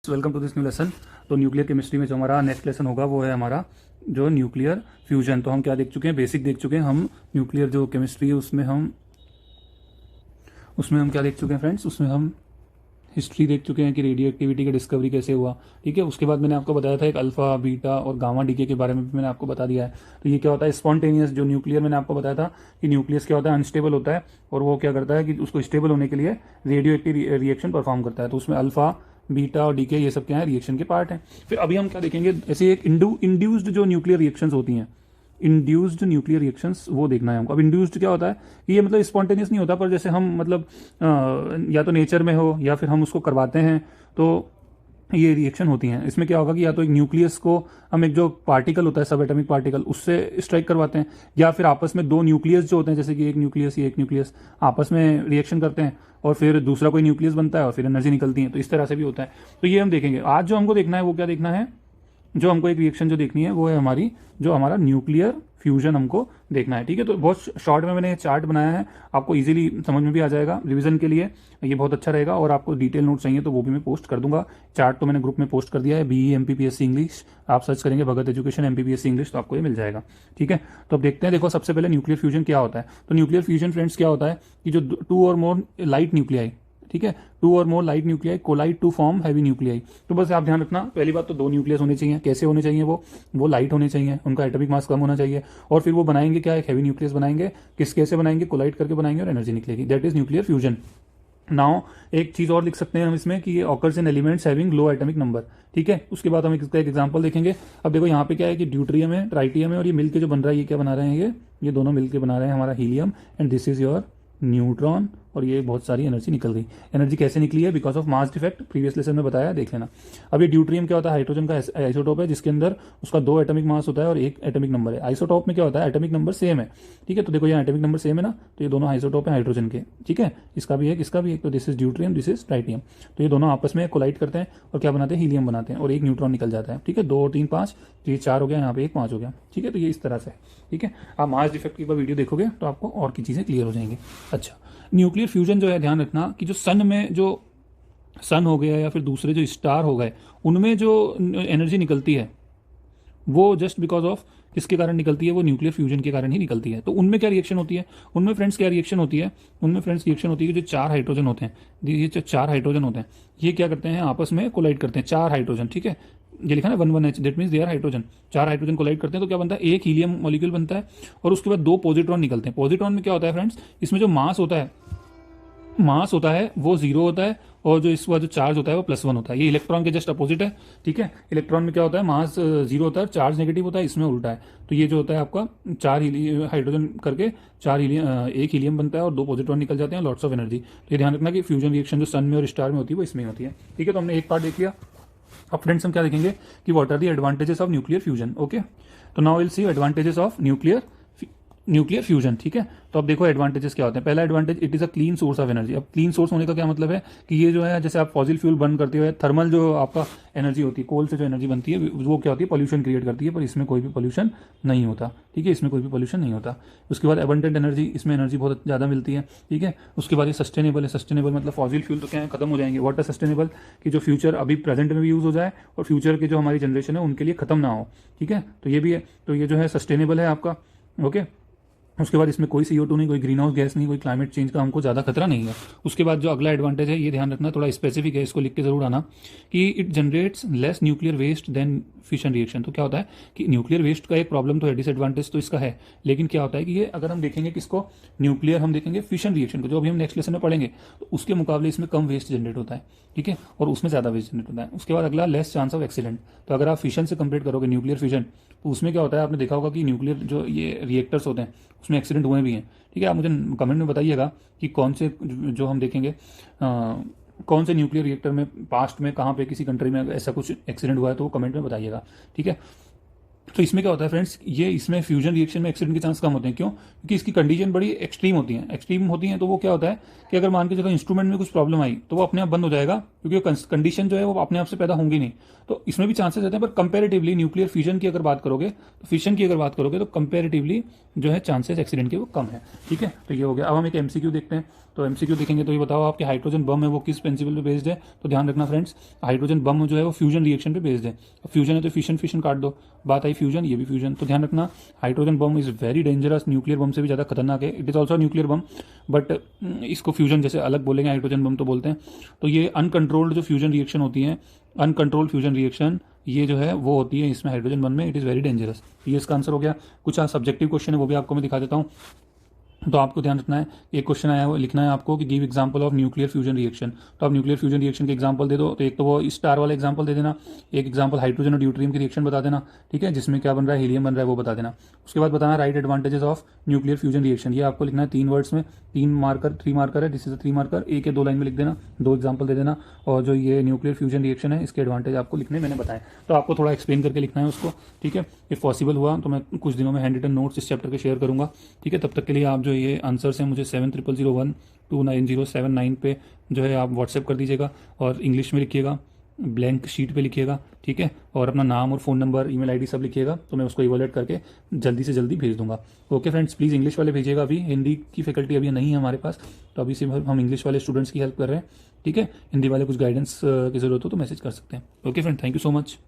Welcome to this new lesson. तो nuclear chemistry में जो हमारा नेक्स्ट लेसन होगा वो है हमारा जो न्यूक्लियर फ्यूजन। तो हम क्या देख चुके हैं, बेसिक देख चुके हैं हम। न्यूक्लियर जो केमिस्ट्री है उसमें हम क्या देख चुके हैं फ्रेंड्स, उसमें हम हिस्ट्री देख चुके हैं कि रेडियो एक्टिविटी का डिस्कवरी कैसे हुआ। ठीक है, उसके बाद मैंने आपको बताया था एक अल्फा बीटा और गामा डीके के बारे में भी मैंने आपको बता दिया है। तो ये क्या होता है, स्पॉन्टेनियस जो न्यूक्लियर, मैंने आपको बताया था कि न्यूक्लियस क्या होता है, अनस्टेबल होता है और वो क्या करता है कि उसको स्टेबल होने के लिए रेडियो एक्टिव रिएक्शन परफॉर्म करता है। तो उसमें अल्फा बीटा और डीके ये सब क्या है, रिएक्शन के पार्ट हैं। फिर अभी हम क्या देखेंगे, ऐसे एक इंड्यूस्ड जो न्यूक्लियर रिएक्शंस होती हैं, इंड्यूस्ड न्यूक्लियर रिएक्शंस वो देखना है हमको। अब इंड्यूस्ड क्या होता है, ये मतलब स्पॉन्टेनियस नहीं होता, पर जैसे हम मतलब या तो नेचर में हो या फिर हम उसको करवाते हैं तो ये रिएक्शन होती हैं। इसमें क्या होगा कि या तो एक न्यूक्लियस को हम एक जो पार्टिकल होता है सब एटॉमिक पार्टिकल उससे स्ट्राइक करवाते हैं, या फिर आपस में दो न्यूक्लियस जो होते हैं, जैसे कि एक न्यूक्लियस या एक न्यूक्लियस आपस में रिएक्शन करते हैं और फिर दूसरा कोई न्यूक्लियस बनता है और फिर एनर्जी निकलती है। तो इस तरह से भी होता है। तो ये हम देखेंगे आज। जो हमको देखना है वो क्या देखना है, जो हमको एक रिएक्शन जो देखनी है वो है हमारी जो हमारा न्यूक्लियर फ्यूजन हमको देखना है। ठीक है, तो बहुत शॉर्ट में मैंने चार्ट बनाया है, आपको इजीली समझ में भी आ जाएगा। रिवीजन के लिए ये बहुत अच्छा रहेगा। और आपको डिटेल नोट चाहिए तो वो भी मैं पोस्ट कर दूंगा। चार्ट तो मैंने ग्रुप में पोस्ट कर दिया है, बीई एमपीपीएससी इंग्लिश, आप सर्च करेंगे भगत एजुकेशन एमपीपीएससी इंग्लिश तो आपको ये मिल जाएगा। ठीक है, तो अब देखते हैं। देखो सबसे पहले न्यूक्लियर फ्यूजन क्या होता है। तो न्यूक्लियर फ्यूजन फ्रेंड्स क्या होता है कि जो टू और मोर लाइट न्यूक्लियाई, ठीक है, टू और more light nuclei collide to form heavy nuclei. तो बस आप ध्यान रखना, पहली बात तो दो न्यूक्लियस होने चाहिए। कैसे होने चाहिए वो लाइट होने चाहिए, उनका एटॉमिक मास कम होना चाहिए। और फिर वो बनाएंगे क्या, एक हैवी न्यूक्लियस बनाएंगे। किस कैसे बनाएंगे, कोलाइड करके बनाएंगे और एनर्जी निकलेगी। That is nuclear fusion. Now एक चीज और लिख सकते हैं हम इसमें कि ये occurs in elements having low atomic number. ठीक है, उसके बाद हम इसका एक एग्जांपल देखेंगे। अब देखो यहाँ पे क्या है कि ड्यूट्रियम है, ट्राइटियम है और ये मिलके जो बन रहा है ये क्या बना रहे हैं, ये दोनों मिलके बना रहे हैं हमारा helium and this is your neutron. और ये बहुत सारी एनर्जी निकल गई। एनर्जी कैसे निकली है, because of mass defect, previous lesson में बताया, देख लेना। अब ये ड्यूट्रियम क्या होता है, हाइड्रोजन का आइसोटोप है जिसके अंदर उसका दो एटॉमिक मास होता है और एक एटॉमिक नंबर है। आइसोटोप में क्या होता है, एटॉमिक नंबर सेम है। ठीक है, तो देखो ये एटॉमिक नंबर सेम है ना, तो ये दोनों आइसोटोप है हाइड्रोजन के। ठीक है, इसका भी एक इसका भी एक, तो this is deuterium this is tritium. तो ये दोनों आपस में कोलाइड करते हैं और क्या बनाते हैं, हीलियम बनाते हैं और एक न्यूट्रॉन निकल जाता है। ठीक है, दो और तीन पांच, तो ये चार हो गया, यहाँ पे एक पांच हो गया। ठीक है, तो ये इस तरह से। ठीक है, आप मास डिफेक्ट की वीडियो देखोगे तो आपको और की चीजें क्लियर हो जाएंगी। अच्छा, न्यूक्लियर फ्यूजन जो है, ध्यान रखना कि जो सन में जो सन हो गया या फिर दूसरे जो स्टार हो गए उनमें जो एनर्जी निकलती है वो जस्ट बिकॉज ऑफ किसके कारण निकलती है, वो न्यूक्लियर फ्यूजन के कारण ही निकलती है। तो उनमें क्या रिएक्शन होती है, उनमें फ्रेंड्स क्या रिएक्शन होती है, उनमें फ्रेंड्स रिएक्शन होती है कि जो चार हाइड्रोजन होते हैं, ये जो चार हाइड्रोजन होते हैं ये क्या करते हैं, आपस में कोलाइड करते हैं। चार हाइड्रोजन, ठीक है, ये लिखा ना 1 1H, that means they are hydrogen. चार हाइड्रोजन कोलाइड करते हैं तो क्या बनता है, एक हीलियम मॉलिक्यूल बनता है और उसके बाद दो पॉजिट्रॉन निकलते हैं। पॉजिट्रॉन में क्या होता है फ्रेंड्स, इसमें जो मास होता है वो जीरो होता है और जो इसका जो चार्ज होता है वो +1 होता है। ये इलेक्ट्रॉन के जस्ट अपोजिट है। ठीक है, इलेक्ट्रॉन में क्या होता है, मास जीरो होता है, चार्ज नेगेटिव होता है, इसमें उल्टा है। तो ये जो होता है आपका चार हाइड्रोजन करके चार एक हीलियम बनता है और दो पॉजिट्रॉन निकल जाते हैं, लॉट्स ऑफ एनर्जी। तो ये ध्यान रखना कि फ्यूजन रिएक्शन जो सन में और स्टार में होती है वो इसमें होती है। ठीक है, तो हमने एक पार्ट देख लिया। अब फ्रेंड्स हम क्या देखेंगे कि what are the advantages of nuclear fusion. Okay, तो now will see advantages of nuclear fusion. ठीक है, तो अब देखो एडवांटेजेस क्या होते हैं। पहला advantage, it is a clean source of energy. अब क्लीन सोर्स होने का क्या मतलब है कि ये जो है, जैसे आप फॉसिल फ्यूल बर्न करते हुए थर्मल जो आपका एनर्जी होती है, कोल से जो एनर्जी बनती है वो क्या होती है, पोल्यूशन क्रिएट करती है, पर इसमें कोई भी पोल्यूशन नहीं होता। ठीक है, इसमें कोई भी पोल्यूशन नहीं होता। उसके बाद एबंडेंट एनर्जी, इसमें एनर्जी बहुत ज़्यादा मिलती है। ठीक है, उसके बाद ये सस्टेनेबल है। सस्टेनेबल मतलब फॉसिल फ्यूल तो क्या है, खत्म हो जाएंगे। व्हाट है सस्टेनेबल, कि जो फ्यूचर अभी प्रेजेंट में भी यूज हो जाए और फ्यूचर के जो हमारी जनरेशन है उनके लिए खत्म ना हो। ठीक है, तो ये भी है, तो ये जो है सस्टेनेबल है आपका। ओके, उसके बाद इसमें कोई CO2 नहीं, कोई ग्रीन हाउस गैस नहीं, कोई क्लाइमेट चेंज का हमको ज़्यादा खतरा नहीं है। उसके बाद जो अगला एडवांटेज है, ये ध्यान रखना, थोड़ा स्पेसिफिक है, इसको लिख के जरूर आना, कि it generates less nuclear waste than fission reaction. तो क्या होता है कि न्यूक्लियर वेस्ट का एक प्रॉब्लम तो है, डिसएडवांटेज तो इसका है, लेकिन क्या होता है कि ये अगर हम देखेंगे किसको, न्यूक्लियर हम देखेंगे फिशन रिएक्शन को, जो अभी हम नेक्स्ट लेसन में पढ़ेंगे, तो उसके मुकाबले इसमें कम वेस्ट जनरेट होता है। ठीक है, और उसमें ज़्यादा वेस्ट जनरेट होता है। उसके बाद अगला, लेस चांस ऑफ एक्सीडेंट। तो अगर आप फिशन से कंपेयर करोगे न्यूक्लियर फिशन, तो उसमें क्या होता है, आपने देखा होगा कि न्यूक्लियर जो ये रिएक्टर्स होते हैं उसमें एक्सीडेंट हुए भी हैं। ठीक है, आप मुझे कमेंट में बताइएगा कि कौन से जो हम देखेंगे कौन से न्यूक्लियर रिएक्टर में पास्ट में कहाँ पे किसी कंट्री में ऐसा कुछ एक्सीडेंट हुआ है, तो वो कमेंट में बताइएगा। ठीक है, तो इसमें क्या होता है फ्रेंड्स, ये इसमें फ्यूजन रिएक्शन में एक्सीडेंट के चांस कम होते हैं। क्यों? क्योंकि इसकी कंडीशन बड़ी एक्सट्रीम होती है। एक्सट्रीम होती है तो वो क्या होता है कि अगर मान के चलो इंस्ट्रूमेंट में कुछ प्रॉब्लम आई तो वो अपने आप बंद हो जाएगा, क्योंकि कंडीशन जो है वो अपने आप से पैदा होंगी नहीं। तो इसमें भी चांसेस रहते हैं, पर कंपेरेटिवली न्यूक्लियर फ्यूजन की अगर बात करोगे, तो फिशन की अगर बात करोगे तो कंपेरेटिवली जो है चांसेस एक्सीडेंट के वो कम है। ठीक है, तो ये हो गया। अब हम एक एमसीक्यू देखते हैं। तो एमसीक्यू देखेंगे तो ये बताओ आपके हाइड्रोजन बम है वो किस प्रिंसिपल पे बेस्ड है। तो ध्यान रखना फ्रेंड्स, हाइड्रोजन बम जो है वो फ्यूजन रिएक्शन पे बेस्ड है। फ्यूजन है तो फिशन फिशन काट दो, बात आई फ्यूजन, ये भी फ्यूजन। तो ध्यान रखना, hydrogen bomb is very dangerous, nuclear bomb से भी ज्यादा खतरनाक है। It is also nuclear bomb, but इसको फ्यूजन जैसे अलग बोलेंगे, हाइड्रोजन बम तो बोलते हैं। तो ये अनकंट्रोल्ड जो फ्यूजन रिएक्शन होती है, अनकंट्रोल्ड फ्यूजन रिएक्शन, ये जो है वो होती है इसमें हाइड्रोजन बम में। It is very dangerous. ये इसका आंसर हो गया। कुछ सब्जेक्टिव क्वेश्चन है वो भी आपको मैं दिखा देता हूँ। तो आपको ध्यान रखना है, एक क्वेश्चन आया है वो लिखना है आपको कि give example of nuclear fusion reaction. तो आप न्यूक्लियर फ्यूजन रिएक्शन के एग्जांपल दे दो। तो एक तो वो स्टार वाला एग्जांपल दे देना, एक एग्जांपल हाइड्रोजन और ड्यूटेरियम की रिएक्शन बता देना। ठीक है, जिसमें क्या बन रहा है, हीलियम बन रहा है, वो बता देना। उसके बाद बताना right advantages of nuclear fusion reaction. ये आपको लिखना है 3 वर्ड्स में, 3 मार्कर, 3 मार्कर है, दिस इज 3 मार्कर। एक या 2 लाइन में लिख देना, 2 एग्जाम्पल दे देना। और जो ये न्यूक्लियर फ्यूजन रिएक्शन है इसके एडवांटेज आपको लिखने मैंने बताए, तो आपको थोड़ा एक्सप्लेन करके लिखना है उसको। ठीक है, इफ पॉसिबल हुआ तो मैं कुछ दिनों में हैंड रिटन नोट्स इस चैप्टर के शेयर करूंगा। ठीक है, तब तक के लिए आप जो ये आंसर्स हैं मुझे 7001290079 पे जो है आप व्हाट्सएप कर दीजिएगा, और इंग्लिश में लिखिएगा, ब्लैंक शीट पे लिखिएगा। ठीक है, और अपना नाम और फ़ोन नंबर, ईमेल आईडी सब लिखिएगा, तो मैं उसको इवैल्यूएट करके जल्दी से जल्दी भेज दूंगा। ओके फ्रेंड्स, प्लीज़ इंग्लिश वाले भेजिएगा। अभी हिंदी की फैकल्टी अभी नहीं है हमारे पास, तो अभी सिर्फ हम इंग्लिश वाले स्टूडेंट्स की हेल्प कर रहे हैं। ठीक है, हिंदी वाले कुछ गाइडेंस की ज़रूरत हो तो मैसेज कर सकते हैं। Okay friend, thank you so much.